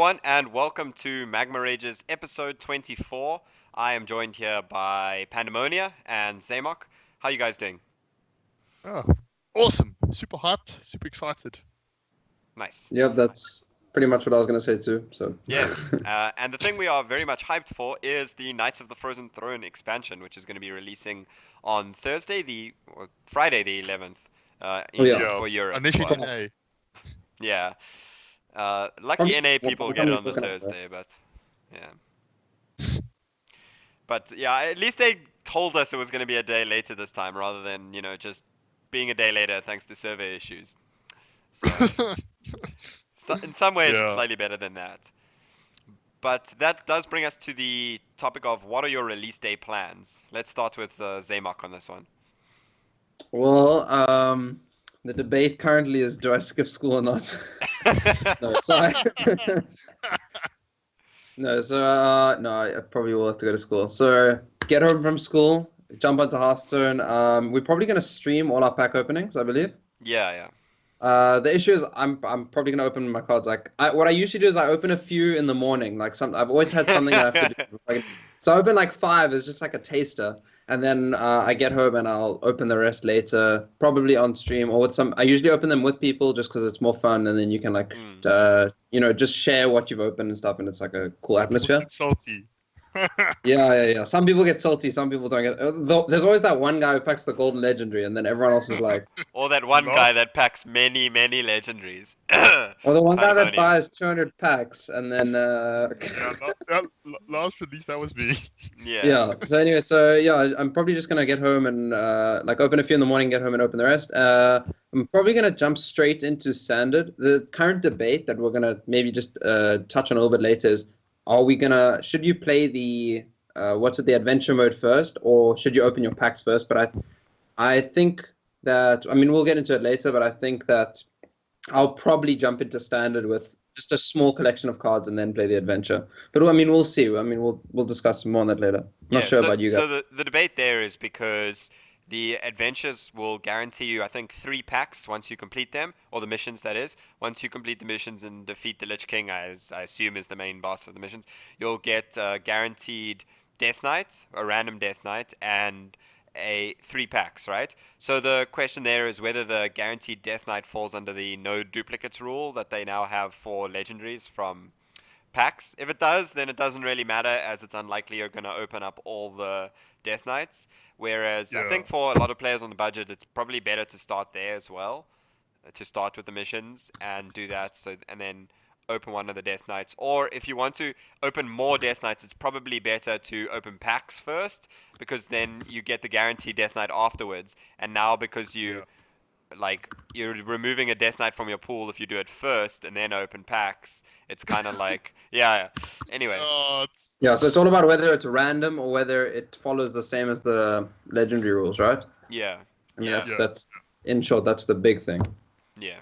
everyone, and welcome to Magma Ragers episode 24. I am joined here by Pandemonia and Zamok. How you guys doing? Oh, awesome. Super hyped, super excited. Nice. Yep, that's pretty much what I was going to say too. So Yeah, and the thing we are very much hyped for is the Knights of the Frozen Throne expansion, which is going to be releasing on Friday the 11th, Oh, yeah. Yeah, for Europe. initially But, NA. yeah, lucky Probably NA what people time get it are you on the looking at, Thursday, but yeah. But yeah, at least they told us it was going to be a day later this time, rather than just being a day later thanks to survey issues. So in some ways, it's Yeah. slightly better than that. But that does bring us to the topic of what are your release day plans? Let's start with Zaymok on this one. Well, the debate currently is, do I skip school or not? No, so no, I probably will have to go to school. So get home from school, jump onto Hearthstone. We're probably going to stream all our pack openings, I believe. Yeah. The issue is I'm probably gonna open my cards what I usually do is I open a few in the morning. I've always had something I have to do. So I open like five as just like a taster, and then I get home and I'll open the rest later, probably on stream or with some. I usually open them with people just because it's more fun, and then you can just share what you've opened and stuff, and it's like a cool atmosphere. It's salty. Yeah. Some people get salty, some people don't get. There's always that one guy who packs the golden legendary, and then everyone else is like. Or that one guy that packs many legendaries. Or the one guy that Pandemonia. buys 200 packs and then Last release, that was me. Yeah. So anyway, I'm probably just gonna get home and open a few in the morning, get home and open the rest. I'm probably gonna jump straight into standard. The current debate that we're gonna maybe just touch on a little bit later is, should you play the the adventure mode first, or should you open your packs first? But I think that, I mean, we'll get into it later, but I think that I'll probably jump into standard with just a small collection of cards and then play the adventure. But I mean, we'll see. I mean, we'll discuss more on that later. Not sure about you guys. So the debate there is because the adventures will guarantee you, I think, 3 packs once you complete them, or the missions, that is. Once you complete the missions and defeat the Lich King, as I assume is the main boss of the missions, you'll get guaranteed Death Knight, a random Death Knight, and 3 packs, right? So the question there is whether the guaranteed Death Knight falls under the no duplicates rule that they now have for legendaries from packs. If it does, then it doesn't really matter, as it's unlikely you're going to open up all the Death Knights. Whereas I think for a lot of players on the budget, it's probably better to start there as well, to start with the missions and do that. And then open one of the Death Knights. Or if you want to open more Death Knights, it's probably better to open packs first, because then you get the guaranteed Death Knight afterwards. And now because you're removing a Death Knight from your pool if you do it first and then open packs, it's kind of like, yeah. Anyway. Yeah, so it's all about whether it's random or whether it follows the same as the legendary rules, right? Yeah. I mean, that's in short, that's the big thing. Yeah.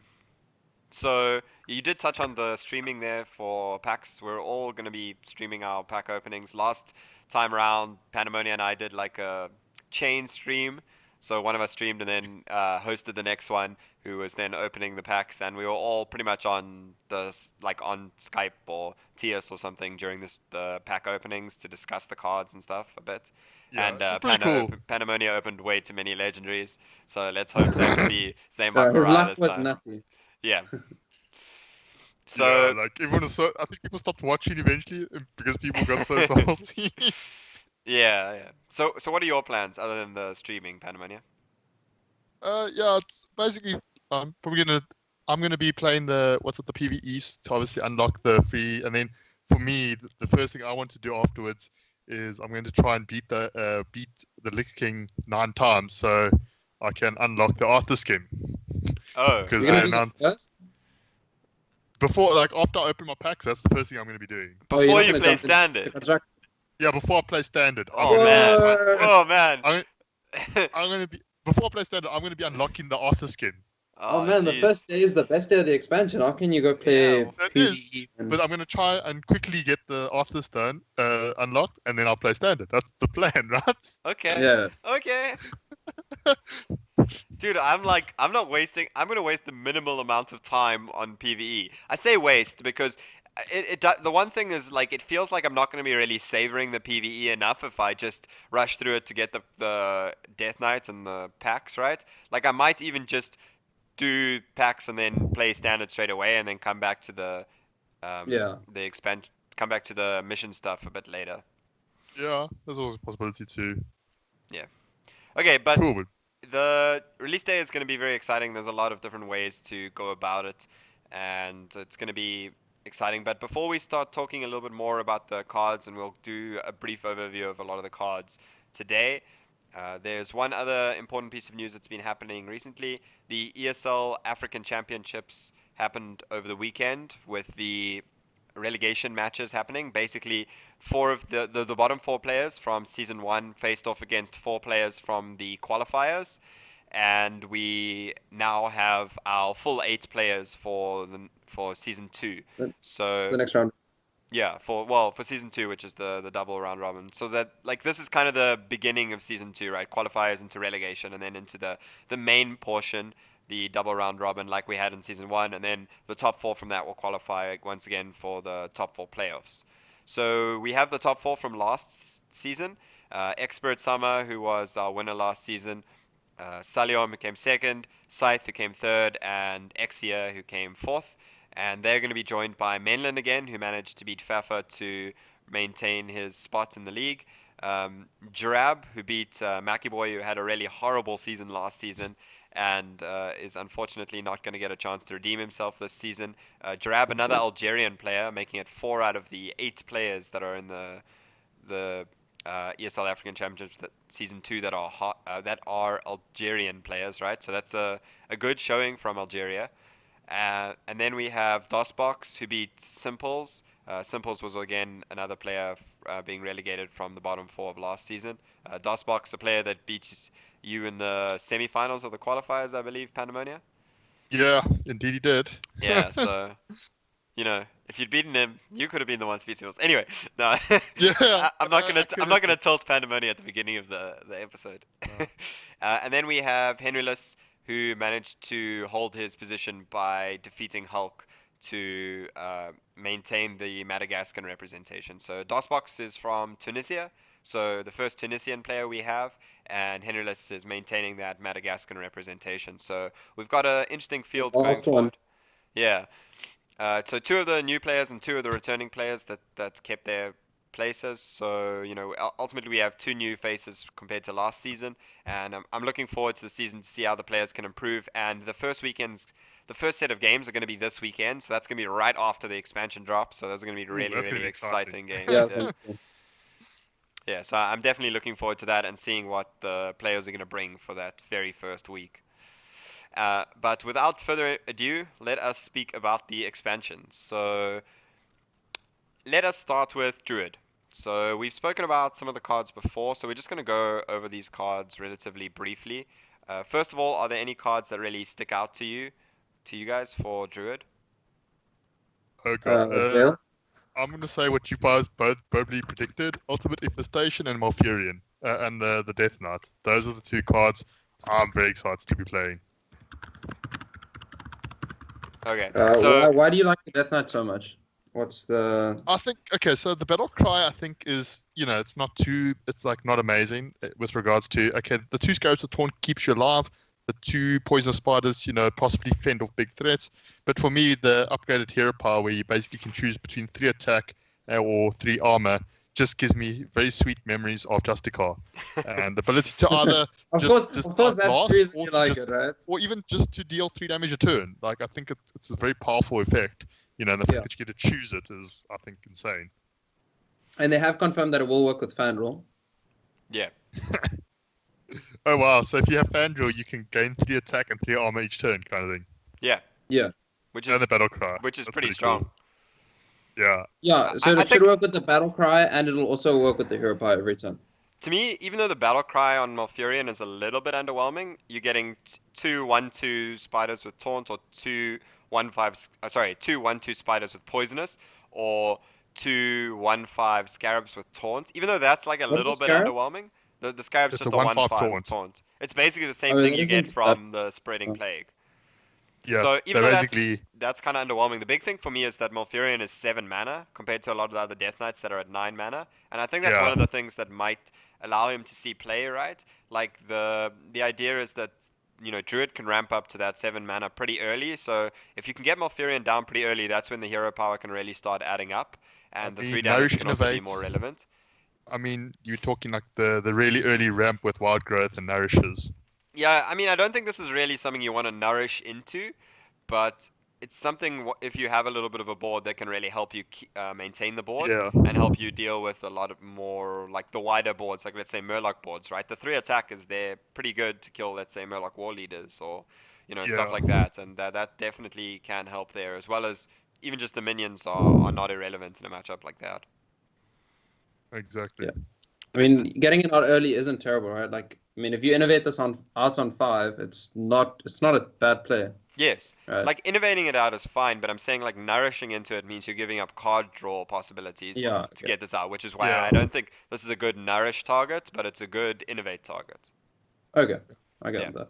So you did touch on the streaming there for packs. We're all going to be streaming our pack openings. Last time around, Pandemonia and I did like a chain stream. So one of us streamed and then hosted the next one, who was then opening the packs, and we were all pretty much on on Skype or TS or something during the pack openings to discuss the cards and stuff a bit. Yeah, And it's pretty cool. Pandemonia opened way too many legendaries, so let's hope that can be same luck His luck this was time. nutty. Yeah. So everyone was I think people stopped watching eventually because people got so salty. yeah. So what are your plans other than the streaming, Pandemonia? It's basically I'm gonna be playing the PvEs to obviously unlock the free, and then for me the first thing I want to do afterwards is I'm going to try and beat the Lich King 9 times so I can unlock the Arthur skin. Oh, because You're gonna do that first? Before, after I open my packs, that's the first thing I'm going to be doing. Before you play standard. Yeah, before I play standard. Oh man. I'm going to be before I play standard. I'm going to be unlocking the Arthur skin. Oh man, geez. the first day is the best day of the expansion. How can you go play? Yeah, It is, but I'm going to try and quickly get the Arthur stone unlocked, and then I'll play standard. That's the plan, right? Okay. Yeah. Okay. Dude, I'm gonna waste the minimal amount of time on PvE. I say waste because The one thing is like it feels like I'm not going to be really savoring the PvE enough if I just rush through it to get the Death Knights and the packs, right? Like I might even just do packs and then play standard straight away and then Yeah. come back to the mission stuff a bit later. Yeah, there's always a possibility too. Yeah. Okay, but Cool, but the release day is going to be very exciting. There's a lot of different ways to go about it, and it's going to be exciting. But before we start talking a little bit more about the cards, and we'll do a brief overview of a lot of the cards today, there's one other important piece of news that's been happening recently. The ESL African Championships happened over the weekend with the relegation matches happening. Basically, four of the bottom four players from season one faced off against four players from the qualifiers, and we now have our full eight players for season two. The, So the next round. yeah, for season two, which is the double round robin. So that like this is kind of the beginning of season two, right? Qualifiers into relegation, and then into the main portion, the double round robin, like we had in season one, and then the top four from that will qualify once again for the top four playoffs. So we have the top four from last season. Expert Summer, who was our winner last season, Saliom, who came second, Scythe, who came third, and Exia, who came fourth. And they're going to be joined by Mainland again, who managed to beat Fafa to maintain his spot in the league. Jarab, who beat Mackie Boy, who had a really horrible season last season and is unfortunately not going to get a chance to redeem himself this season. Jarab, another Algerian player, making it 4 out of the 8 players that are in the ESL African Championships season two that are Algerian players, right? So that's a good showing from Algeria. And then we have DOSBox who beat Simples. Simples was again another player being relegated from the bottom four of last season. DOSBox, a player that beat you in the semi-finals of the qualifiers, I believe, Pandemonia. yeah, indeed he did. Yeah, so if you'd beaten him, you could have been the one to beat Simples. Anyway, no, Yeah, I'm not gonna tilt Pandemonia at the beginning of the episode. And then we have Henryless, who managed to hold his position by defeating Hulk to maintain the Madagascan representation. So DOSBox is from Tunisia, so the first Tunisian player we have, and Henryless is maintaining that Madagascan representation. So we've got an interesting The field going last one. forward. Yeah. So two of the new players and two of the returning players that kept their places. So ultimately we have two new faces compared to last season, and I'm looking forward to the season to see how the players can improve. And the first set of games are going to be this weekend, so that's going to be right after the expansion drop. So those are going to be Ooh, really that's gonna really be exciting. exciting games. Yeah. Yeah. Yeah. So I'm definitely looking forward to that and seeing what the players are going to bring for that very first week. But without further ado, let us speak about the expansions. So let us start with Druid. So we've spoken about some of the cards before, so we're just going to go over these cards relatively briefly. First of all, are there any cards that really stick out to you guys for Druid? Oh god. Vale. I'm gonna say what you guys both probably predicted: Ultimate Infestation and Malfurion, and the Death Knight. Those are the two cards I'm very excited to be playing. Okay, Why, so why do you like the Death Knight so much? What's the? I think okay, so the battle cry I think is it's like not amazing with regards to okay, the two Scarabs of Taunt keeps you alive, the two poisonous spiders possibly fend off big threats, but for me the upgraded hero power where you basically can choose between 3 attack or 3 armor just gives me very sweet memories of Justicar, and the ability to either Of just course, that's outlast the reason or you to like just it, right? or even just to deal 3 damage a turn. Like I think it's a very powerful effect. And the fact Yeah. that you get to choose it is, I think, insane. And they have confirmed that it will work with FanDuel. yeah, Oh wow! So if you have Fandral, you can gain 3 attack and 3 armor each turn, kind of thing. yeah, Yeah. which And is the battle cry. which is That's pretty cool. strong. Yeah. Yeah, so I it should think work with the battle cry, and it'll also work with the hero power every turn. to me, even though the battle cry on Malfurion is a little bit underwhelming, you're getting two 1/2 spiders with taunt, or two 1/5, two 1/2 spiders with poisonous, or two 1/5 scarabs with taunt. Even though that's like a What is little the bit scarab? underwhelming, the scarab's It's just a a 1/5 1/5 with taunt. taunt. It's basically the same Oh, thing that you get isn't that. from the spreading plague. Yeah, So even they're though basically that's kind of underwhelming, the big thing for me is that Malfurion is 7 mana compared to a lot of the other Death Knights that are at 9 mana, and I think that's one yeah. of the things that might allow him to see play right. Like the idea is that Druid can ramp up to that 7 mana pretty early. So if you can get Malfurion down pretty early, that's when the hero power can really start adding up, I and the mean, 3 damage nourish, can also be innovate. more relevant. I mean, you're talking like the really early ramp with wild growth and nourishes. Yeah, I mean, I don't think this is really something you want to nourish into, but it's something if you have a little bit of a board that can really help you maintain the board Yeah, and help you deal with a lot of more like the wider boards, like let's say Murloc boards, right? The 3 attack is there pretty good to kill, let's say Murloc war leaders or stuff yeah, like that, and that definitely can help there, as well as even just the minions are not irrelevant in a matchup like that. exactly. Yeah. I mean, getting it out early isn't terrible, right? Like, I mean, if you innovate this on out on 5, it's not a bad play, Yes, right? like innovating it out is fine, but I'm saying like nourishing into it means you're giving up card draw possibilities Yeah, to okay. get this out, which is why Yeah, I don't think this is a good nourish target, but it's a good innovate target. Okay. I Yeah. get that.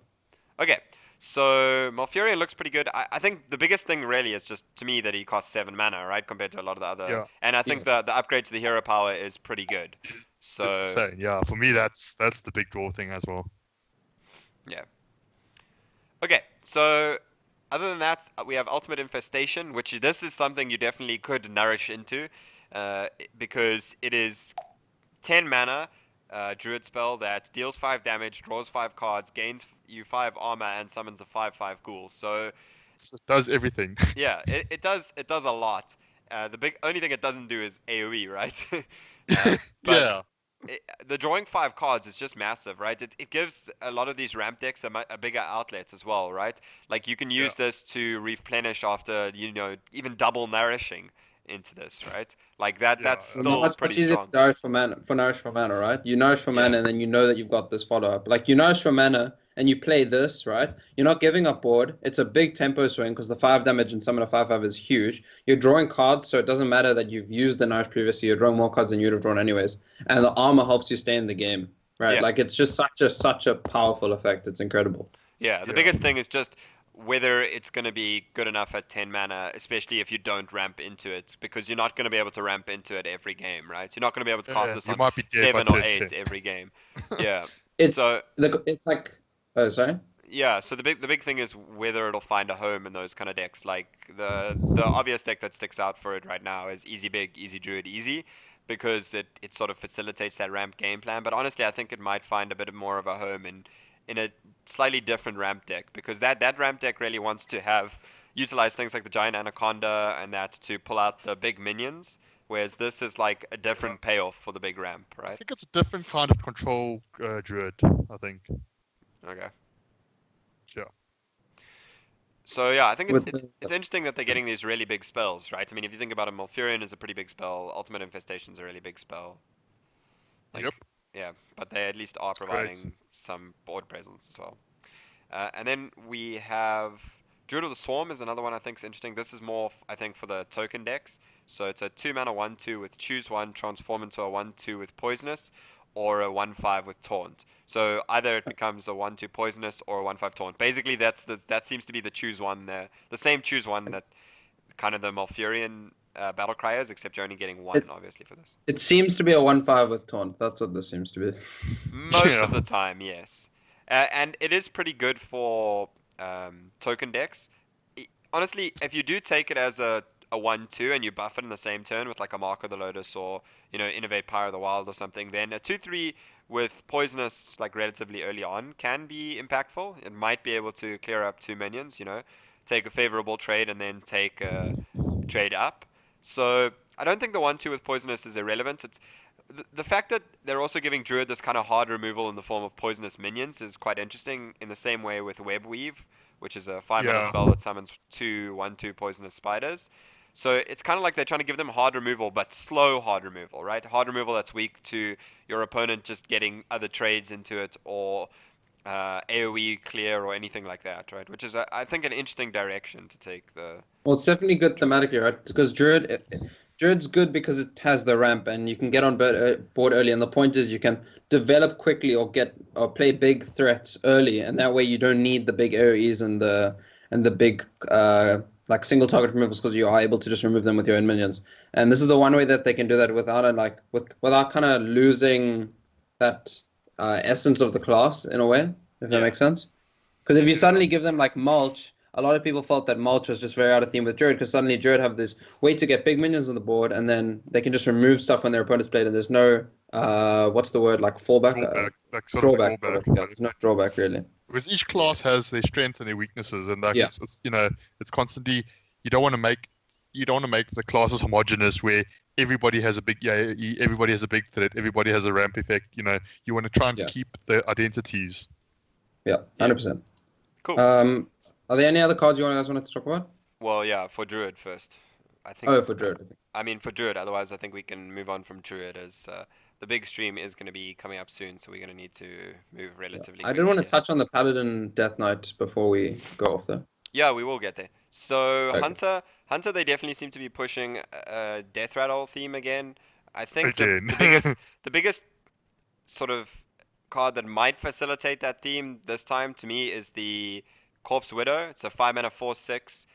Okay. So Malfurion looks pretty good. I think the biggest thing really is just to me that he costs 7 mana, right, compared to a lot of the other. yeah. And I think Yes. the upgrade to the hero power is pretty good. Is So insane. Yeah, for me, that's the big draw thing as well. yeah. Okay. So other than that, we have Ultimate Infestation, which this is something you definitely could nourish into, because it is 10 mana, druid spell that deals 5 damage, draws 5 cards, gains you 5 armor, and summons a 5/5 ghoul. So It does everything. yeah, it does a lot. The big only thing it doesn't do is AOE, right? But Yeah, the drawing 5 cards is just massive, right? It gives a lot of these ramp decks a bigger outlet as well, right? Like you can yeah, use this to replenish after even double nourishing into this, right? Like yeah. that's Well, now still it's pretty much easier to strong. nourish for mana, right? You nourish for Yeah. mana, and then you know that you've got this follow up. Like you nourish for mana, and you play this, right? You're not giving up board. It's a big tempo swing because the 5 damage and summon a 5/5 is huge. You're drawing cards, so it doesn't matter that you've used the nourish previously. You're drawing more cards than you'd have drawn anyways, and the armor helps you stay in the game, right? Yeah. Like it's just such a powerful effect. It's incredible. Yeah, the Yeah. biggest thing is just whether it's going to be good enough at 10 mana, especially if you don't ramp into it, because you're not going to be able to ramp into it every game, right? You're not going to be able to cast this You on might be dead by 7 or turn 10. 8 every game. Yeah. It's So, it's like, oh, sorry. yeah, so the big thing is whether it'll find a home in those kind of decks. Like the obvious deck that sticks out for it right now is Easy Big, Easy Druid, Easy, because it sort of facilitates that ramp game plan. But honestly, I think it might find a bit more of a home in a slightly different ramp deck, because that ramp deck really wants to have utilize things like the Giant Anaconda and that to pull out the big minions, whereas this is like a Yeah. different payoff for the big ramp, I right? think it's a different kind of control druid. I think. Okay. Yeah. So yeah, I think it's With it's the, it's interesting that they're getting these really big spells, right? I mean, if you think about it, Malfurion is a pretty big spell. Ultimate Infestation's a really big spell. Yep. Like, yeah, but they at least are It's great. providing some board presence as well. And then we have Druid of the Swarm is another one I think is interesting. This is more, I think, for the token decks. So it's a 2 mana 1/2 with choose one, transform into a 1/2 with poisonous, or a 1/5 with taunt. So either it becomes a 1/2 poisonous or a 1/5 taunt. Basically, that seems to be the choose one there. The same choose one that kind of the Malfurion battle cry is, except you're only getting one, it obviously, for this. it seems to be a 1/5 with taunt. That's what this seems to be. Most Yeah. of the time, yes. And it is pretty good for token decks. Honestly, if you do take it as a 1/2 and you buff it in the same turn with like a Mark of the Lotus or, Innovate Power of the Wild or something, then a 2/3 with Poisonous like relatively early on can be impactful. It might be able to clear up 2 minions, take a favorable trade and then take a trade up. So I don't think the 1/2 with Poisonous is irrelevant. It's the fact that they're also giving Druid this kind of hard removal in the form of poisonous minions is quite interesting, in the same way with Web Weave, which is a 5 mana Yeah. spell that summons 2/1/2 poisonous spiders. So it's kind of like they're trying to give them hard removal, but slow hard removal, right? Hard removal that's weak to your opponent just getting other trades into it, or AoE clear or anything like that, right? Which is, I think, an interesting direction to take the. Well, it's definitely good thematically, right? Because Druid's good because it has the ramp and you can get on board early. And the point is you can develop quickly or play big threats early, and that way you don't need the big AoEs and the big like single target removals because you are able to just remove them with your own minions. And this is the one way that they can do that without without kind of losing that essence of the class in a way, if that Yeah. makes sense. Because if you Yeah. suddenly give them like mulch, a lot of people felt that mulch was just very out of theme with Druid because suddenly Druid have this way to get big minions on the board and then they can just remove stuff when their opponent's played and there's no what's the word, like fallback, Drawback, like sort of a drawback. drawback. Yeah, there's no drawback really. Because each Yeah. class has their strengths and their weaknesses, and like Yeah. it's it's constantly you don't want to make the classes homogenous where everybody has a big everybody has a big threat, everybody has a ramp effect. You want to try and Yeah. keep the identities. Yeah, 100%. Cool. Are there any other cards you guys wanted to talk about? Well, yeah, for Druid first. I think. Oh, for Druid. I mean, for Druid. Otherwise, I think we can move on from Druid as the big stream is going to be coming up soon, so we're going to need to move Yeah. relatively I did want quickly to here. touch on the Paladin Death Knight before we go off though. Yeah, we will get there. So Okay. Hunter, they definitely seem to be pushing a Death Rattle theme again. I think Again. the biggest sort of card that might facilitate that theme this time to me is the Corpse Widow. It's a 5 mana 4/6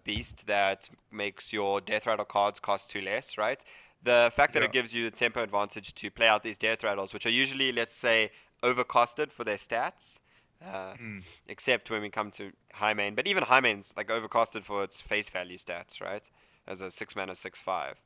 beast that makes your Death Rattle cards cost 2 less, right? The fact that Yeah. it gives you the tempo advantage to play out these Death Rattles, which are usually, let's say, overcosted for their stats. Uh, Hmm. except when we come to high main, but even high main's like overcosted for its face value stats, right? As a 6 mana 6/5.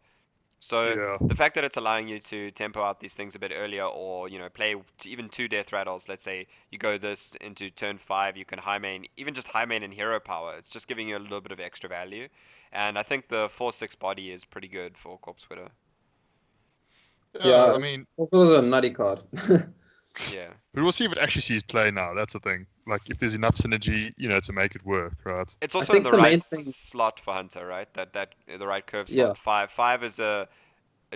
So Yeah. the fact that it's allowing you to tempo out these things a bit earlier, or play even 2 death rattles. Let's say you go this into turn 5, you can high main, even just high main and hero power. It's just giving you a little bit of extra value, and I think the 4/6 body is pretty good for Corpse Widow. Yeah. Yeah, I it's mean, also a nutty card. Yeah. but we'll see if it actually sees play now. That's the thing. Like if there's enough synergy, to make it work, right? It's I also in think the the right main thing, slot for Hunter, right? That the right curve yeah, slot. Five is a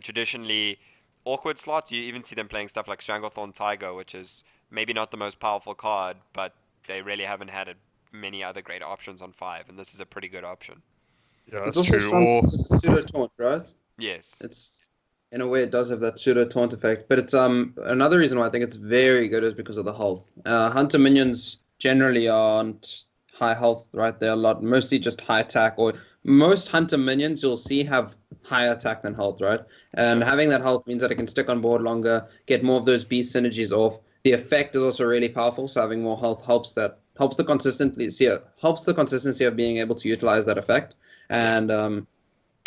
traditionally awkward slot. You even see them playing stuff like Stranglethorn Tiger, which is maybe not the most powerful card, but they really haven't had many other great options on 5, and this is a pretty good option. Yeah, it's that's also true. strong Or because it's pseudo taunt, right? Yes. It's in a way it does have that pseudo taunt effect, but it's another reason why I think it's very good is because of the health. Hunter minions generally aren't high health, right? They're a lot mostly just high attack, or most hunter minions you'll see have higher attack than health, right? And Sure. having that health means that it can stick on board longer, get more of those beast synergies off. The effect is also really powerful, so having more health helps the consistency of being able to utilize that effect. Yeah. And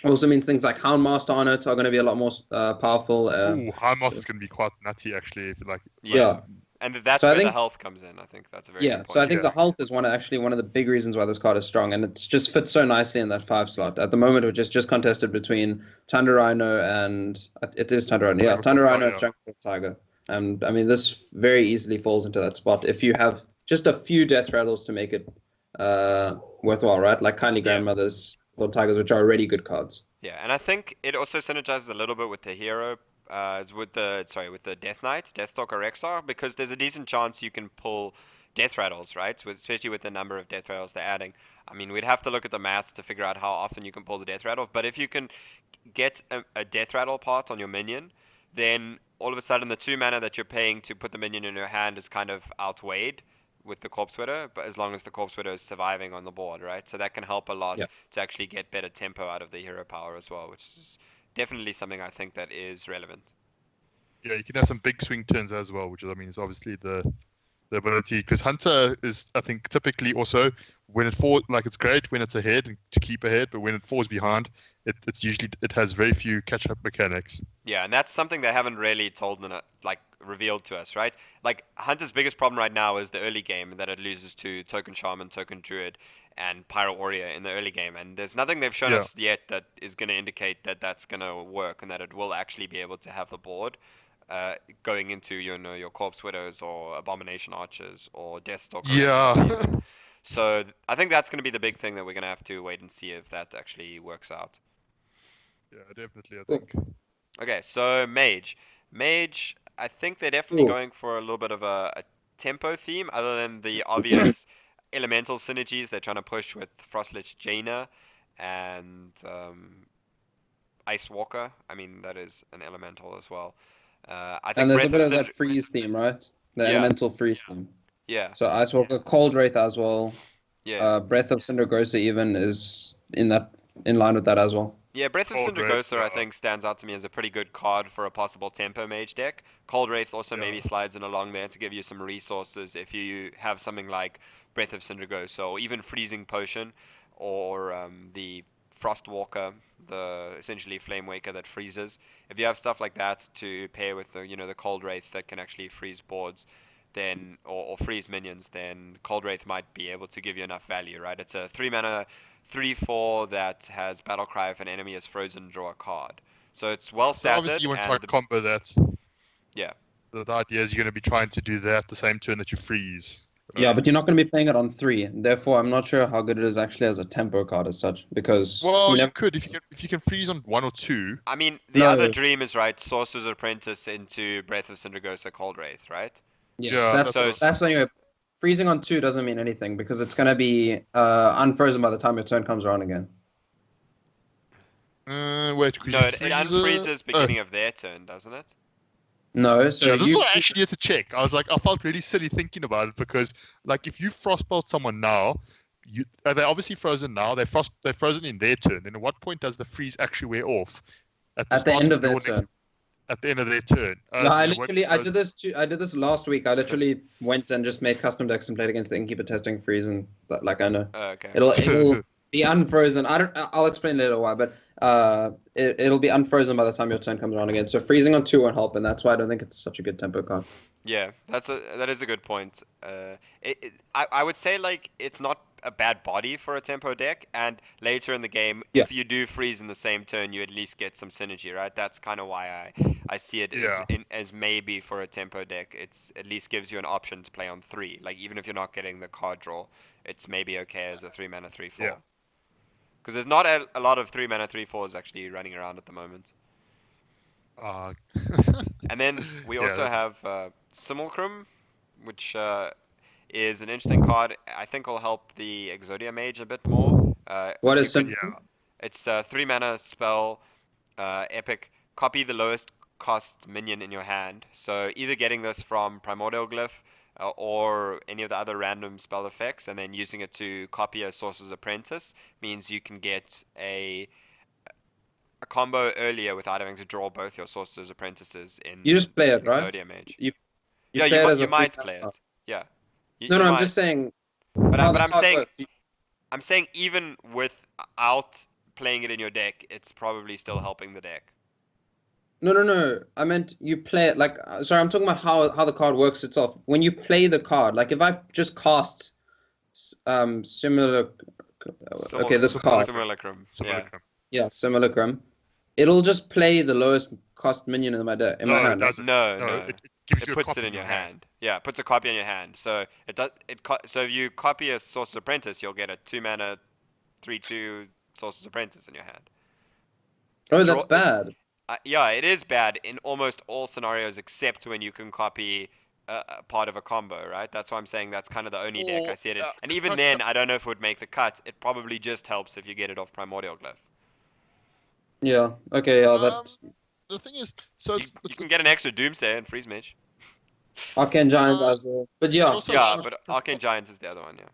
also means things like Houndmaster on it are going to be a lot more powerful. ooh, High Moss is going to be quite nutty actually. If like, Yeah. Yeah. And that's So I where the think health comes in. I think that's a very yeah. good So I point. think yeah, the health is one of the big reasons why this card is strong, and it just fits so nicely in that 5 slot. At the moment, which is just contested between Thunder Rhino and it is Thunder Rhino. Yeah, Thunder Rhino and yeah, Jungle Tiger. And I mean, this very easily falls into that spot if you have just a few death rattles to make it worthwhile, right? Like Kindly Yeah. Grandmothers, Lord Tigers, which are already good cards. Yeah, and I think it also synergizes a little bit with the hero, with the Death Knight, Deathstalker Rexar, because there's a decent chance you can pull Death Rattles, right? Especially with the number of Death Rattles they're adding. I mean, we'd have to look at the maths to figure out how often you can pull the Death Rattle, but if you can get a Death Rattle part on your minion, then all of a sudden the 2 mana that you're paying to put the minion in your hand is kind of outweighed with the Corpse Widow, but as long as the Corpse Widow is surviving on the board, right? So that can help a lot Yeah. to actually get better tempo out of the hero power as well, which is definitely something I think that is relevant. yeah. You can have some big swing turns as well, which is obviously the ability because Hunter is I think typically also when it falls like it's great when it's ahead and to keep ahead, but when it falls behind, it's usually it has very few catch up mechanics. Yeah, and that's something they haven't really like revealed to us, right? Like Hunter's biggest problem right now is the early game that it loses to Token Shaman, Token Druid, and Pyro Warrior in the early game, and there's nothing they've shown Yeah, us yet that is going to indicate that that's going to work and that it will actually be able to have the board going into your Corpse Widows or Abomination Archers or Deathstalker yeah, Rexar even. So I think that's going to be the big thing that we're going to have to wait and see if that actually works out. yeah. Definitely, I Cool. think. Okay, so Mage, I think they're definitely Cool. going for a little bit of a tempo theme, other than the obvious elemental synergies they're trying to push with Frostlich Jaina and Ice Walker. I mean, that is an elemental as well. I And think there's a Breath bit of of that Cinder. freeze theme, right? The Yeah, elemental freeze theme. yeah, So Ice Walker, Cold Wraith as well. Yeah. Breath of Cindergrosa even is in line with that as well. Yeah, Breath of Cold Wraith, Sindragosa I think stands out to me as a pretty good card for a possible tempo mage deck. Cold Wraith also yeah. maybe slides in along there to give you some resources if you have something like Breath of Sindragosa or even Freezing Potion or the Frostwalker, the essentially Flame Waker that freezes. If you have stuff like that to pair with the Cold Wraith that can actually freeze boards, then or freeze minions, then Cold Wraith might be able to give you enough value, right? It's a 3 mana 3/4 that has battle cry if an enemy is frozen, draw a card. So it's well So obviously statted you want to try and to combo that. yeah. The idea is you're going to be trying to do that the same turn that you freeze. Yeah, but you're not going to be playing it on 3. Therefore, I'm not sure how good it is actually as a tempo card as such, because Well, you you never. could if you can freeze on 1 or 2. I mean, the other No. dream is right. Sorcerer's Apprentice into Breath of Sindragosa, Cold Wraith, right? Yes, Yeah, that's So that's anyway. Freezing on 2 doesn't mean anything because it's going to be unfrozen by the time your turn comes around again. Wait, because no, you it freeze unfreezes beginning of their turn, doesn't it? No, so yeah, this is you. what I actually had to check. I was like, I felt really silly thinking about it because, like, if you frostbolt someone now, they're obviously frozen now. They're frozen in their turn. Then at what point does the freeze actually wear off? At the start end of their your turn. At the end of their turn. Yeah, I So did this. I did this last week. I literally went and just made custom decks and played against the Innkeeper testing freeze, and like I know Okay. it'll be unfrozen. I'll explain later why, but it'll be unfrozen by the time your turn comes around again. So freezing on 2 won't help, and that's why I don't think it's such a good tempo card. Yeah, that is a good point. I would say like it's not a bad body for a tempo deck, and later in the game, Yeah. if you do freeze in the same turn, you at least get some synergy, right? That's kind of why I see it Yeah. as maybe for a tempo deck, it's at least gives you an option to play on 3. Like even if you're not getting the card draw, it's maybe okay as a 3 mana 3/4. Yeah. Because there's not a lot of 3 mana 3/4s actually running around at the moment. Uh, And then we Yeah, also have Simulacrum, which is an interesting card. I think will help the Exodia Mage a bit more. What You is could, yeah. it's a 3 mana spell, epic. Copy the lowest cost minion in your hand. So either getting this from Primordial Glyph or any of the other random spell effects, and then using it to copy a Sorcerer's Apprentice means you can get a combo earlier without having to draw both your Sorcerer's Apprentices in You just play it, right? Exodia Mage. You Yeah, play it as you a might free play card. it. Yeah. No, You I'm might. just saying But how the I'm card saying works. I'm saying even without playing it in your deck, it's probably still helping the deck. No. I meant you play it like. Sorry, I'm talking about how the card works itself. When you play the card, like if I just cast similar. Okay, this card. Simulacrum. Yeah. Simulacrum. Yeah, Simulacrum. It'll just play the lowest cost minion in my deck in my No, it hand. doesn't. No, No, no. it gives It you a puts copy it in your hand. Yeah, it puts a copy in your hand. So it does. So if you copy a Sorcerer's Apprentice, you'll get a 2 mana 3/2 Sorcerer's Apprentice in your hand. Oh, that's bad. Yeah, it is bad in almost all scenarios except when you can copy a part of a combo, right? That's why I'm saying that's kind of the only deck I see it in. And even then, I don't know if it would make the cut. It probably just helps if you get it off Primordial Glyph. Yeah. Okay. Yeah. That The thing is, so You can get an extra Doomsayer and Freeze Mage. Arcane Giant as well. But yeah. also- Yeah, but Arcane Giants is the other one, yeah.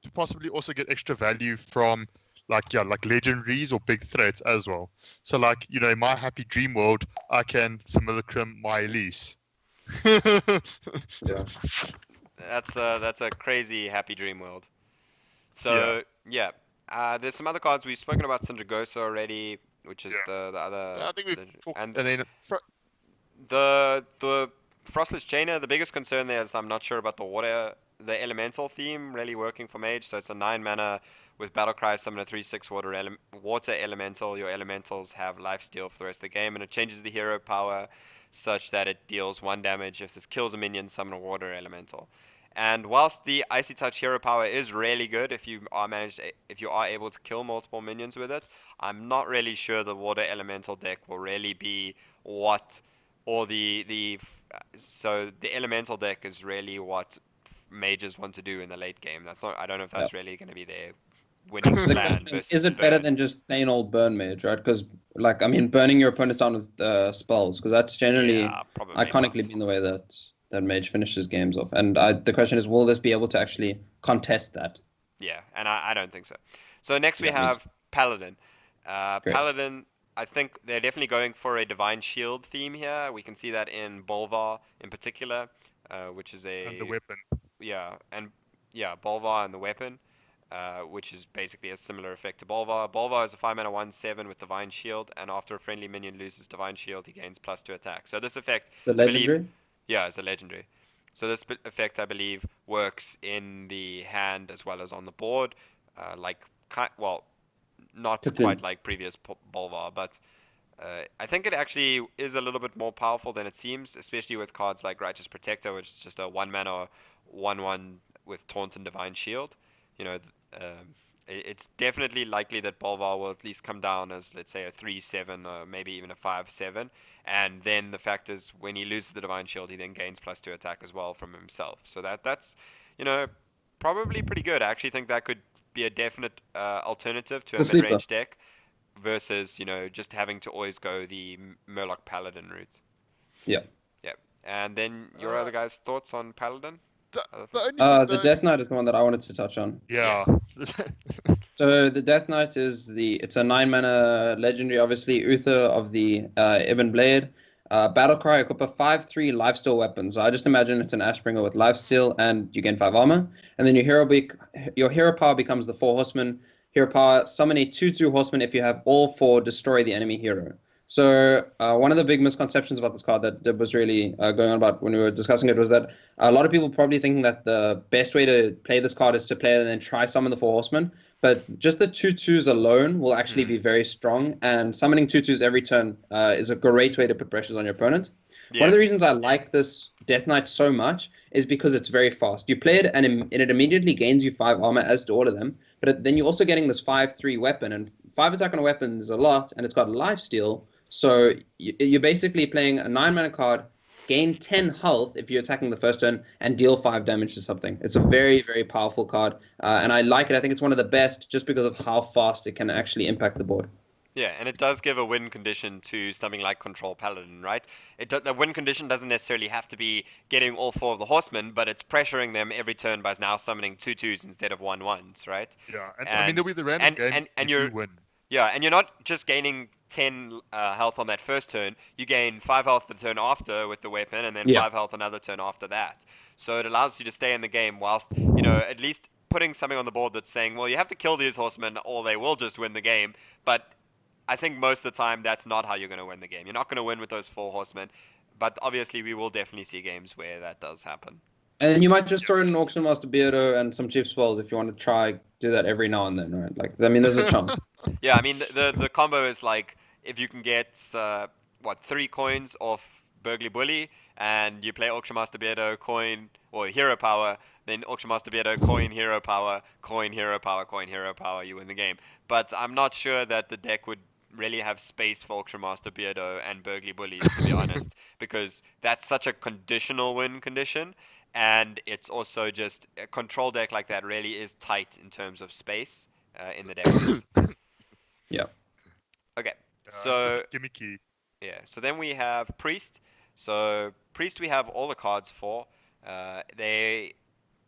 to possibly also get extra value from like legendaries or big threats as well. So like, in my happy dream world, I can Simulacrum my Elise. Yeah. That's a crazy happy dream world. So yeah, there's some other cards we've spoken about. Sindragosa already, which is Yeah. the other. I think we've talked, and and then the Frostless Chainer. The biggest concern there is I'm not sure about the elemental theme really working for Mage. So it's a 9 mana with Battlecry, summon a 3/6 water elemental. Your elementals have lifesteal for the rest of the game, and it changes the hero power such that it deals 1 damage if this kills a minion. Summon a water elemental. And whilst the Icy Touch hero power is really good if you are able to kill multiple minions with it, I'm not really sure the water elemental deck will really be so the elemental deck is really what mages want to do in the late game. I don't know if that's really going to be their winning The plan question versus is it better burn. than just plain old burn mage, right? Because burning your opponents down with spells, because that's generally Yeah, probably iconically not. been the way that mage finishes games off. And the question is, will this be able to actually contest that? Yeah, and I don't think so. So next we Yeah, me too. have Paladin. Great. Paladin, I think they're definitely going for a Divine Shield theme here. We can see that in Bolvar in particular, which is And the a weapon. yeah, and yeah, Bolvar and the weapon, which is basically a similar effect to Bolvar. Bolvar is a 5 mana 1/7 with Divine Shield, and after a friendly minion loses Divine Shield, he gains +2 attack. So this effect, It's a I believe, legendary. yeah, is a legendary. So this effect, I believe, works in the hand as well as on the board, like well, not quite Pippin. like previous Bolvar, but I think it actually is a little bit more powerful than it seems, especially with cards like Righteous Protector, which is just a 1 mana 1/1 with Taunt and Divine Shield. You know, it's definitely likely that Bolvar will at least come down as, let's say, a 3/7 or maybe even a 5/7. And then the fact is, when he loses the Divine Shield, he then gains +2 attack as well from himself. So that's, you know, probably pretty good. I actually think that could be a definite alternative to It's a a sleeper. mid-range deck versus just having to always go the Murloc Paladin route. Yeah. Yep. And then your Uh, other guys' thoughts on Paladin? the, Other the thoughts? only thing, The Death Knight is the one that I wanted to touch on. Yeah. yeah. So the Death Knight it's a 9 mana legendary, obviously Uther of the Ibn Blade. Battlecry, equip a 5/3 lifesteal weapon. So I just imagine it's an Ashbringer with lifesteal, and you gain 5 armor. And then your hero power becomes the 4 horsemen. Hero power, summon a 2/2 horseman if you have all 4 destroy the enemy hero. So one of the big misconceptions about this card that was really going on about when we were discussing it was that a lot of people probably thinking that the best way to play this card is to play it and then try summon the 4 horsemen. But just the 2/2s alone will actually Hmm. be very strong, and summoning 2/2s every turn is a great way to put pressures on your opponent. One of Yeah. the reasons I like this Death Knight so much is because it's very fast. You play it, and it immediately gains you 5 armor, as do all of them. But then you're also getting this 5/3 weapon, and 5 attack on a weapon is a lot, and it's got life steal. So you're basically playing a 9 mana card, gain 10 health if you're attacking the first turn, and deal 5 damage to something. It's a very, very powerful card, and I like it. I think it's one of the best just because of how fast it can actually impact the board. Yeah, and it does give a win condition to something like Control Paladin, right? The win condition doesn't necessarily have to be getting all 4 of the horsemen, but it's pressuring them every turn by now summoning 2/2s instead of 1/1s, right? Yeah, and I mean, And there'll be the random and game and you and do you're win. Yeah, and you're not just gaining 10 health on that first turn. You gain 5 health the turn after with the weapon, and then Yeah. 5 health another turn after that. So it allows you to stay in the game whilst, at least putting something on the board that's saying, well, you have to kill these horsemen or they will just win the game. But I think most of the time that's not how you're going to win the game. You're not going to win with those 4 horsemen. But obviously, we will definitely see games where that does happen. And you might just Yeah. throw in an Auction Master Beardo and some cheap spells if you want to try do that every now and then, right? Like, I mean, there's a chance. Yeah, I mean the combo is like if you can get 3 coins off Burgly Bully and you play Auction Master Beardo coin or Hero Power, then Auction Master Beardo coin Hero Power, coin Hero Power, coin Hero Power, you win the game. But I'm not sure that the deck would really have space for Auction Master Beardo and Burgly Bullies, to be honest, because that's such a conditional win condition. And it's also just a control deck like that really is tight in terms of space in the deck list. Yeah. Okay, It's a so bit gimmicky. yeah, so then we have Priest. So Priest we have all the cards for. They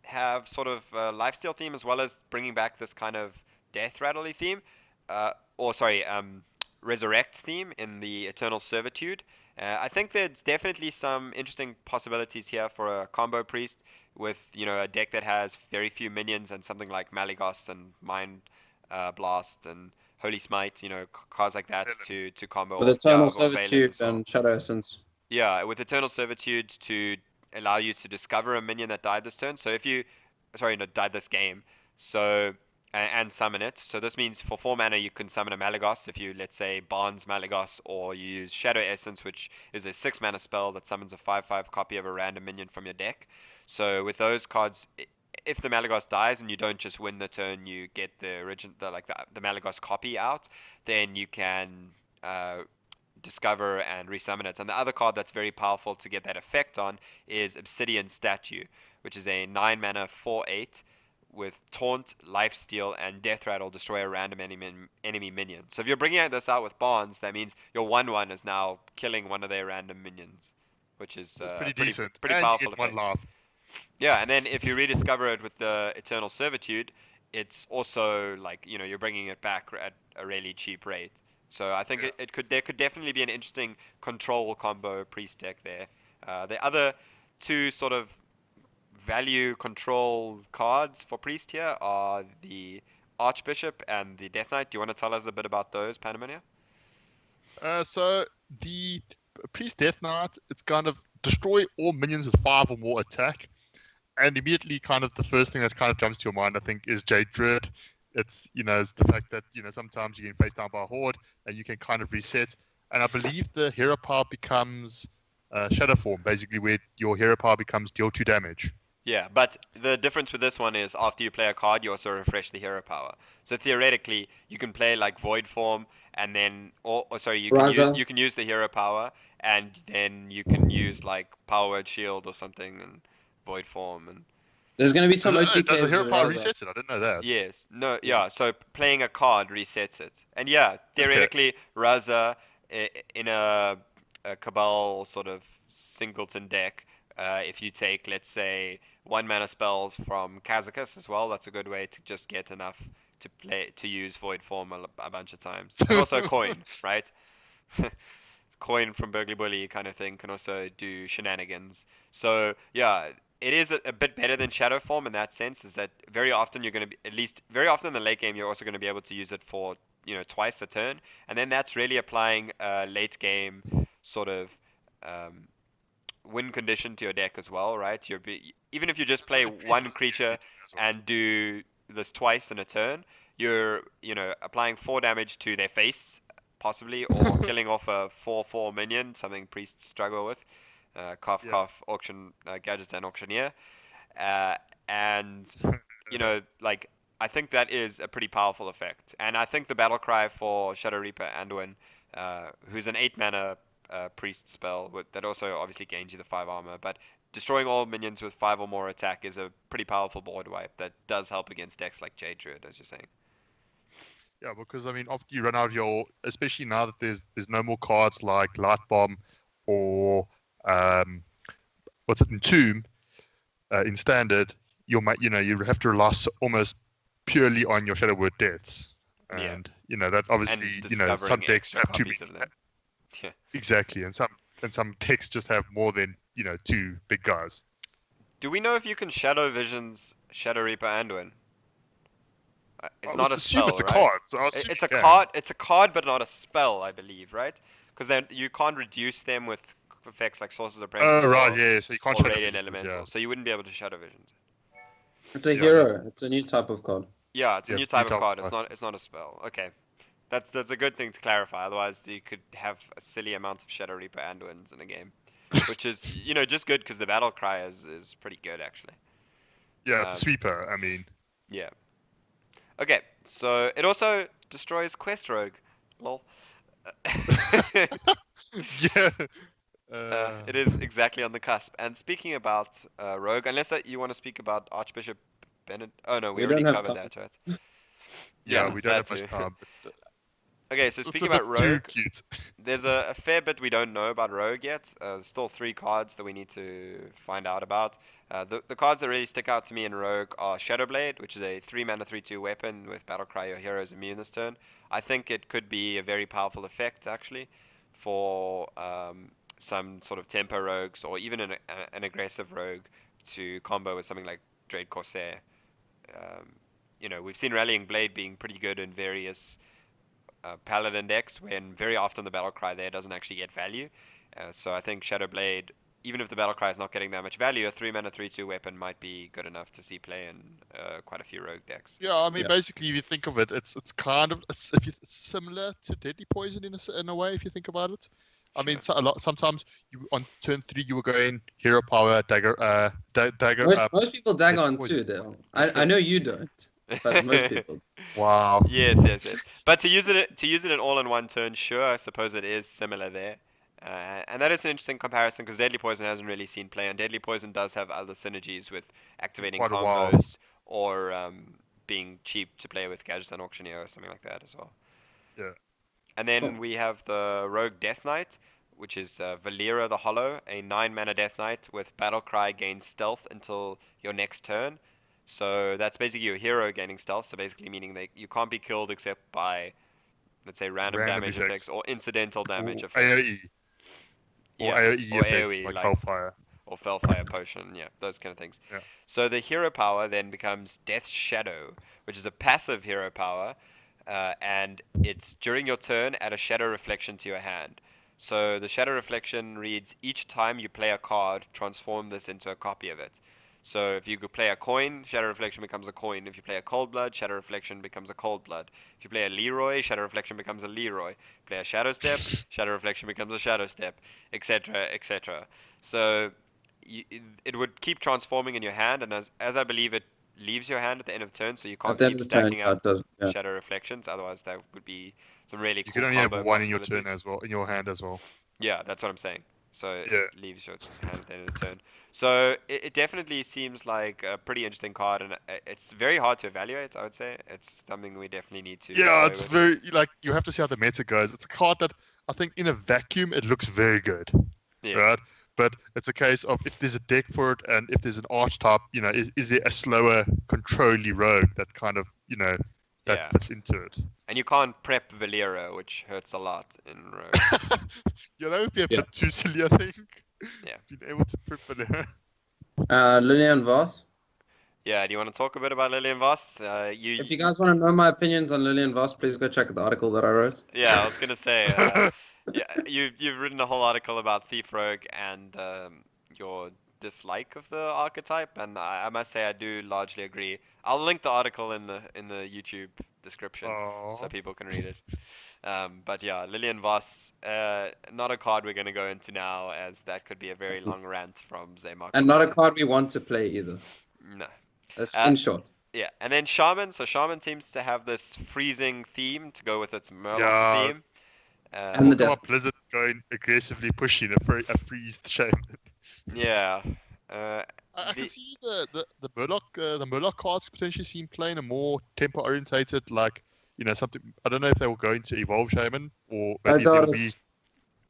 have sort of a lifesteal theme as well as bringing back this kind of death rattly theme, or sorry, resurrect theme in the Eternal Servitude. I think there's definitely some interesting possibilities here for a combo priest with a deck that has very few minions and something like Malygos and Mind Blast and Holy Smite, cards like that Villain. to combo With off. Yeah, Eternal or Valen Servitude as well. and Shadow Essence. Yeah, with Eternal Servitude to allow you to discover a minion that died this turn. So if you, sorry, no, died this game. So and summon it. So this means for 4 mana you can summon a Malygos if you, let's say, Barnes Malygos, or you use Shadow Essence, which is a 6 mana spell that summons a 5/5 copy of a random minion from your deck. So with those cards, if the Malygos dies and you don't just win the turn, you get the original, the Malygos copy out, then you can discover and resummon it. And the other card that's very powerful to get that effect on is Obsidian Statue, which is a 9 mana 4/8 with Taunt, Lifesteal, and Death Rattle destroy a random enemy minion. So if you're bringing this out with Barnes, that means your 1/1 is now killing one of their random minions, which is It's a pretty pretty decent, pretty and you powerful get one effect. laugh. Yeah, and then if you rediscover it with the Eternal Servitude, it's also like, you're bringing it back at a really cheap rate. So I think Yeah. it could there could definitely be an interesting control combo priest deck there. The other two sort of value control cards for priest here are the Archbishop and the Death Knight. Do you want to tell us a bit about those, Panamania? So the Priest Death Knight, it's kind of destroy all minions with 5 or more attack. And immediately, kind of the first thing that kind of jumps to your mind, I think, is Jade Druid. It's the fact that sometimes you get faced down by a horde and you can kind of reset. And I believe the hero power becomes shadow form, basically, where your hero power becomes deal 2 damage. Yeah, but the difference with this one is after you play a card, you also refresh the hero power. So theoretically, you can play like Void Form, and then, or sorry, Raza. you can use the hero power, and then you can use like Power Word Shield or something, and Void Form, and There's going to be Does some it, OG does the players hero with power Raza. reset it? I didn't know that. yes, no, Yeah. yeah. So playing a card resets it, and yeah, Okay. theoretically, Raza in a Cabal sort of singleton deck, if you take, let's say, 1 mana spells from Kazakus as well, that's a good way to just get enough to use Void Form a bunch of times, and also coin, right? Coin from Burgly Bully kind of thing can also do shenanigans. So yeah, it is a bit better than Shadow Form in that sense. Is that very often you're going to be, at least very often in the late game, you're also going to be able to use it for twice a turn, and then that's really applying a late game sort of um, win condition to your deck as well, right? Even if you just play Only priest one doesn't need creature anything as well. and do this twice in a turn, you're applying 4 damage to their face possibly, or killing off a 4/4 minion, something priests struggle with. Cough Yeah. cough auction gadgets and auctioneer, uh, and like I think that is a pretty powerful effect. And I think the battle cry for Shadow Reaper Anduin, who's an 8 mana priest spell that also obviously gains you the 5 armor, but destroying all minions with 5 or more attack is a pretty powerful board wipe that does help against decks like Jade Druid, as you're saying. Yeah, because I mean, after you run out of your, especially now that there's no more cards like Light Bomb or um, what's it, Entomb in Standard, you have to rely almost purely on your Shadow Word deaths, Yeah, and that obviously and some discovering decks extra have too copies many. of them. Yeah. Exactly, and some decks just have more than two big guys. Do we know if you can Shadow Visions Shadow Reaper Anduin? I It's would not a assume it's spell, a right? card, so I assume It's a you can. card. It's a card, but not a spell, I believe, right? Because then you can't reduce them with effects like Sources Oh Apprentice right, yeah. So you can't or Shadow Radiant Visions, yeah, Elemental, so you wouldn't be able to Shadow Visions. It's a yeah, no, hero. It's a new type of card. Yeah, it's a yeah. new It's new type of type. card. It's not a spell. Okay, that's a good thing to clarify. Otherwise, you could have a silly amount of Shadow Reaper Anduins in a game, which is just good because the battle cry is pretty good actually. Yeah, it's a Um, sweeper. I mean, yeah. Okay, so it also destroys Quest Rogue. Lol. yeah. It is exactly on the cusp. And speaking about Rogue, unless that you want to speak about Archbishop Bennett. Oh no, we We already don't have covered time. that, right? Yeah, Yeah, we don't that have too. much time, but Okay, so it's speaking a bit about too Rogue, cute. there's a fair bit we don't know about Rogue yet. There's still 3 cards that we need to find out about. The cards that really stick out to me in Rogue are Shadowblade, which is a 3 mana 3/2 weapon with Battlecry. Your hero is immune this turn. I think it could be a very powerful effect actually for some sort of tempo rogues or even an aggressive rogue to combo with something like Dread Corsair. Um, we've seen Rallying Blade being pretty good in various Paladin decks when very often the battle cry there doesn't actually get value. So I think Shadow Blade, even if the battle cry is not getting that much value, a 3 mana 3/2 weapon might be good enough to see play in quite a few rogue decks. Yeah, I mean, Yeah. basically, if you think of it, it's kind of it's similar to Deadly Poison in a way. If you think about it, I mean, Sure. sometimes you on turn 3 you were going hero power dagger dagger Most up. most people dag Deadly on Poison. too, though. I know you don't, but most people. Wow. Yes, yes, yes. But to use it in all in one turn, sure, I suppose it is similar there. And that is an interesting comparison because Deadly Poison hasn't really seen play, and Deadly Poison does have other synergies with activating Quite a while. combos or being cheap to play with Gadgets and Auctioneer or something like that as well. Yeah. And then Cool. we have the Rogue Death Knight, which is Valera the Hollow, a 9 mana Death Knight with Battle Cry gains stealth until your next turn. So that's basically your hero gaining stealth. So basically meaning that you can't be killed except by, let's say, random Random damage effects effects or incidental damage or effects. AoE or Yeah, AoE or effects AoE like like Hellfire. or Fellfire Potion, yeah, those kind of things. Yeah. So the hero power then becomes Death Shadow, which is a passive hero power, and it's during your turn add a shadow reflection to your hand. So the shadow reflection reads each time you play a card, transform this into a copy of it. So if you could play a coin, shadow reflection becomes a coin. If you play a cold blood, shadow reflection becomes a cold blood. If you play a Leroy, shadow reflection becomes a Leroy. Play a shadow step, shadow reflection becomes a shadow step, etc., etc. So you, it would keep transforming in your hand, and as I believe it leaves your hand at the end of the turn, so you At can't the end keep of the turn, stacking yeah, up it does. Yeah. shadow reflections. Otherwise, that would be some really You can cool only have combo one in your turn possibilities. as well, in your hand as well. Yeah, that's what I'm saying. So Yeah. it leaves your hand at the end of the turn. So it definitely seems like a pretty interesting card, and it's very hard to evaluate. I would say it's something we definitely need to Yeah, play it's with. very like you have to see how the meta goes. It's a card that I think in a vacuum it looks very good, Yeah, right? But it's a case of if there's a deck for it and if there's an archetype, is there a slower controlly rogue that kind of, that yeah. fits into it? And you can't prep Valero, which hurts a lot in Rogue. Be a Yeah. bit too silly, I think. Yeah. Being able to prep for there. Lillian Voss. Yeah, do you want to talk a bit about Lillian Voss? If you guys want to know my opinions on Lillian Voss, please go check the article that I wrote. Yeah, I was gonna say, yeah, you've written a whole article about Thief Rogue and your dislike of the archetype, and I must say I do largely agree. I'll link the article in the YouTube description so Oh. people can read it. But yeah, Lillian Voss, not a card we're gonna go into now, as that could be a very long rant from And not a Zaymark. card we want to play either. No. That's Uh, in short. yeah, and then Shaman. So Shaman seems to have this freezing theme to go with its Murloc Yeah. theme. And the Talk death. about Blizzard going aggressively pushing a freezed shaman. Yeah. Uh, I can the see the Murloc cards potentially seem playing a more tempo orientated, like something. I don't know if they will go into Evolve Shaman or I maybe there doubt will it. be.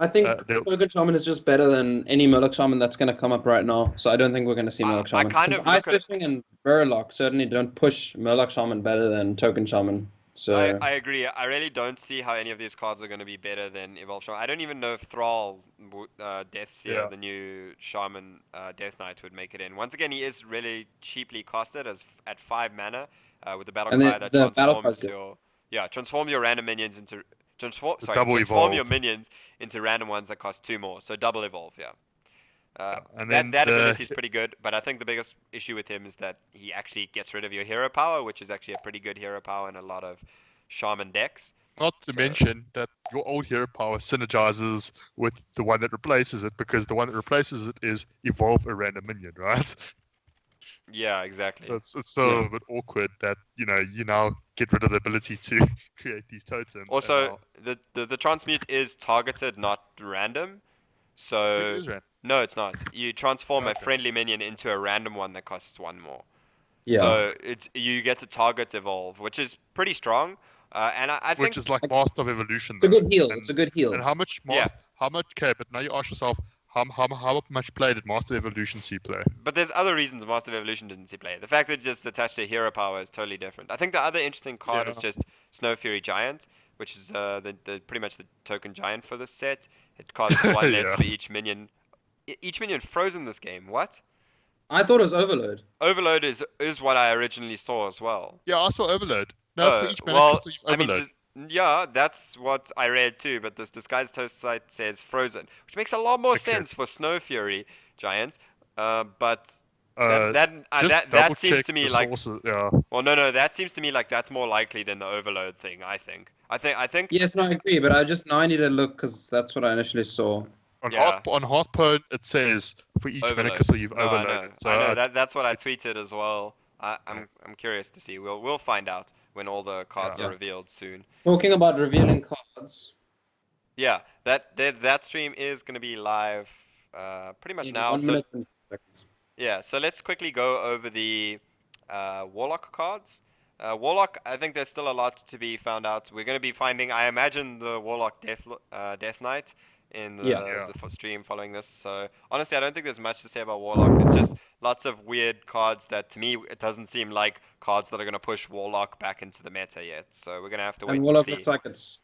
I think They'll, Token Shaman is just better than any Murloc Shaman that's going to come up right now. So I don't think we're going to see Murloc I Shaman. kind Because of look Ice at it. Fishing and Burlock certainly don't push Murloc Shaman better than Token Shaman. So I agree. I really don't see how any of these cards are going to be better than Evolve Shaman. I don't even know if Thrall, Deathseer, yeah, the new Shaman Death Knight, would make it in. Once again, he is really cheaply costed as at 5 mana with the battle and cry that the battle cards. transforms your transform your random minions into the double transform your Evolve. minions into random ones that cost 2 more. So double evolve, yeah. Yeah. And That then that ability is pretty good, but I think the biggest issue with him is that he actually gets rid of your hero power, which is actually a pretty good hero power in a lot of shaman decks. not to So mention that your old hero power synergizes with the one that replaces it, because the one that replaces it is Evolve a random minion, right? yeah, So exactly. it's still a bit awkward that you now get rid of the ability to create these totems, and Also, now the transmute is targeted, not random. it So is random. no, it's not. You transform a Okay. friendly minion into a random one that costs 1 more. Yeah. So it's you get to target evolve, which is pretty strong. And I Which think is like Master of Evolution It's a though. good heal. It's And a good heal. how much yeah, master? How much? Okay, but now you ask yourself, how much play did Master of Evolution see play? but there's other reasons Master of Evolution didn't see play. The fact that it just attached to hero power is totally different. I think the other interesting card is Yeah. just Snow Fury Giant, which is the pretty much the token giant for this set. It costs one less Yeah. for each minion. Each minion frozen this game. What? I thought it was Overload. Overload is what I originally saw as well. Yeah, I saw Overload. No, for Oh, each mana well, crystal you've I mean, Overload. yeah, that's what I read too, but this Disguised Toast site says frozen, which makes a lot more Okay. sense for Snow Fury Giant. But Uh, just double that seems check to the me like, sources. Yeah. well, no, that seems to me like that's more likely than the Overload thing, I think, Yes, no, I agree. But I just now I need to look because that's what I initially saw. yeah, On Hearthpone it says for each mana Overload. crystal you've No, overloaded. So I know that's what I it, tweeted as well. yeah. I'm curious to see. We'll find out when all the cards are Yeah. revealed soon. Talking about revealing cards Yeah, that stream is going to be live pretty much in now. 1 minute and seconds. Yeah, so let's quickly go over the Warlock cards. Warlock, I think there's still a lot to be found out. We're going to be finding, I imagine, the Warlock Death Knight in Yeah. Yeah. the stream following this. So honestly, I don't think there's much to say about Warlock. It's just lots of weird cards that to me it doesn't seem like cards that are gonna push Warlock back into the meta yet. So we're gonna have to And wait and Warlock see. looks like it's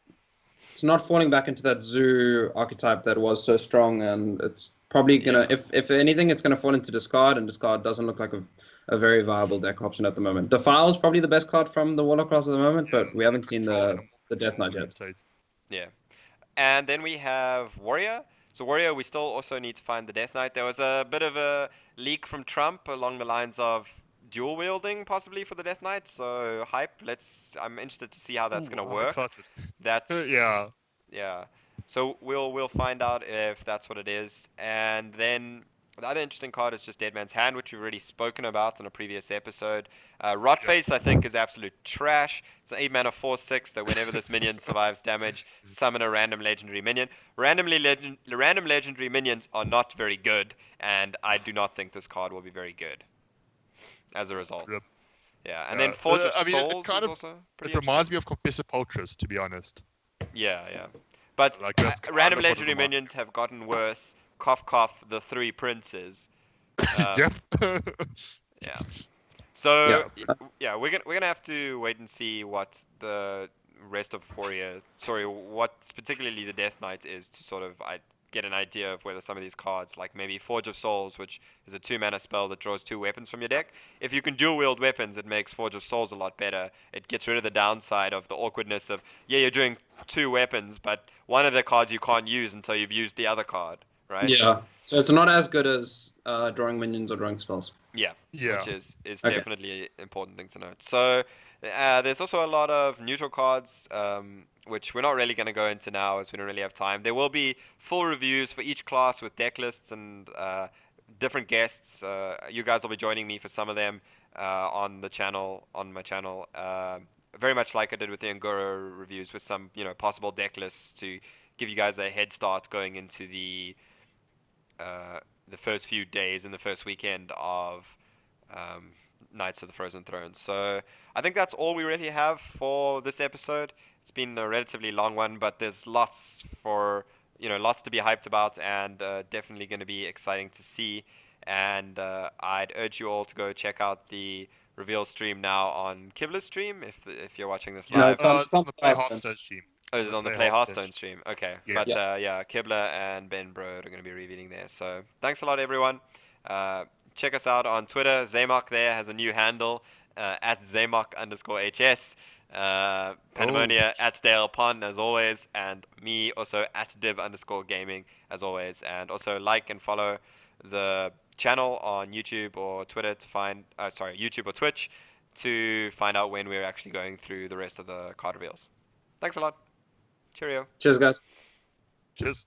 not falling back into that zoo archetype that was so strong, and it's probably gonna, Yeah. if anything, it's gonna fall into discard, and discard doesn't look like a very viable deck option at the moment. Defile is probably the best card from the Warlock class at the moment, Yeah. but we haven't seen Control the animal Death control Knight yet. gravitate. Yeah. And then we have Warrior. So Warrior, we still also need to find the Death Knight. There was a bit of a leak from Trump along the lines of dual wielding possibly for the Death Knight. So hype. I'm interested to see how that's Ooh, gonna I'm work. excited. That's Yeah. yeah. So we'll find out if that's what it is. And then the other interesting card is just Dead Man's Hand, which we've already spoken about in a previous episode. Yeah. Rotface, I think, is absolute trash. It's an 8 mana 4/6 that whenever this minion survives damage, summon a random legendary minion. Random legendary minions are not very good, and I do not think this card will be very good as a result. Yep. Yeah, and then Yeah. Forge of I mean, it Souls kind is of also it pretty reminds interesting. me of Confessor Poltrus, to be honest. Yeah, yeah. But Like that's kind random of what it legendary reminds minions have gotten worse. Cough, cough, the three princes. me. Um, Yep. yeah. So Yeah. yeah, we're gonna have to wait and see what the rest of Warrior, sorry, what particularly the Death Knight is to sort of get an idea of whether some of these cards, like maybe Forge of Souls, which is a 2 mana spell that draws 2 weapons from your deck. If you can dual wield weapons, it makes Forge of Souls a lot better. It gets rid of the downside of the awkwardness of, yeah, you're doing 2 weapons, but one of the cards you can't use until you've used the other card, right? Yeah. So it's not as good as drawing minions or drawing spells. Yeah, Yeah. which is Okay. definitely an important thing to note. So there's also a lot of neutral cards, which we're not really going to go into now as we don't really have time. There will be full reviews for each class with deck lists and different guests. You guys will be joining me for some of them on the channel, on my channel. Very much like I did with the Angora reviews, with some possible deck lists to give you guys a head start going into uh, the first few days and the first weekend of um, Knights of the Frozen Throne. So I think that's all we really have for this episode. It's been a relatively long one, but there's lots to be hyped about, and definitely going to be exciting to see. And I'd urge you all to go check out the reveal stream now on Kibla's stream if you're watching this No, live. It's on the Play Hearthstone stream. Oh, It's is on it the on the Play Play Hearthstone Hearthstone stream. stream? Okay, Yeah. but Yeah. yeah, Kibla and Ben Brode are going to be revealing there. So thanks a lot, everyone. Uh, check us out on Twitter. Zaymok there has a new handle at Zaymok_HS. Oh. Pandemonia at Dale Pon as always, and me also at Div_gaming as always. And also like and follow the channel on YouTube or Twitter to find, YouTube or Twitch to find out when we're actually going through the rest of the card reveals. Thanks a lot. Cheerio. Cheers, guys. Cheers.